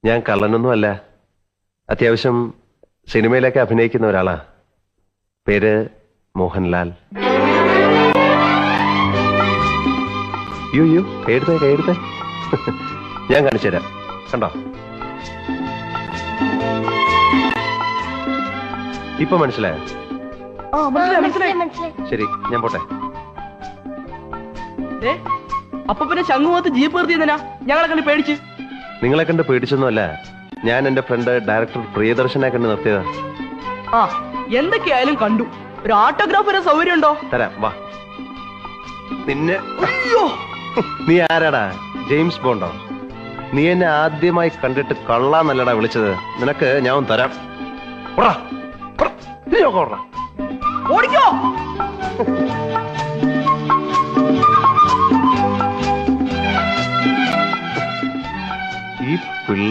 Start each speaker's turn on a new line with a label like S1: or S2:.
S1: ഞാൻ കള്ളനൊന്നുമല്ല. അത്യാവശ്യം സിനിമയിലൊക്കെ അഭിനയിക്കുന്ന ഒരാളാ. പേര് മോഹൻലാൽ. യോ കൈയെടുത്തേ ഞാൻ കാണിച്ചു തരാം. കണ്ടോ? ഇപ്പൊ മനസ്സിലായോ? ശരി, ഞാൻ പോട്ടെ.
S2: അപ്പൊ പിന്നെ ശംഖുമുഖത്ത് ജീപ്പ് നിർത്തിയതിനാ ഞങ്ങളെ കണ്ട് പേടിച്ച്?
S1: നിങ്ങളെ കണ്ട് പേടിച്ചൊന്നുമല്ല, ഞാൻ എന്റെ ഫ്രണ്ട് ഡയറക്ടർ പ്രിയദർശനെ കണ്ട് നിർത്തിയതാ.
S2: ആ, എന്തൊക്കെയായാലും കണ്ടു. ഒരു ഓട്ടോഗ്രാഫ് വരെ സൗകര്യം ഉണ്ടോ?
S1: തരാം, വാ. നിന്നെ
S2: അയ്യോ,
S1: നീ ആരാടാ? ജെയിംസ് ബോണ്ടോ? നീ എന്നെ ആദ്യമായി കണ്ടിട്ട് കള്ളാന്നല്ലടാ വിളിച്ചത്. നിനക്ക് ഞാൻ തരാം.
S2: ഓടിക്കോ.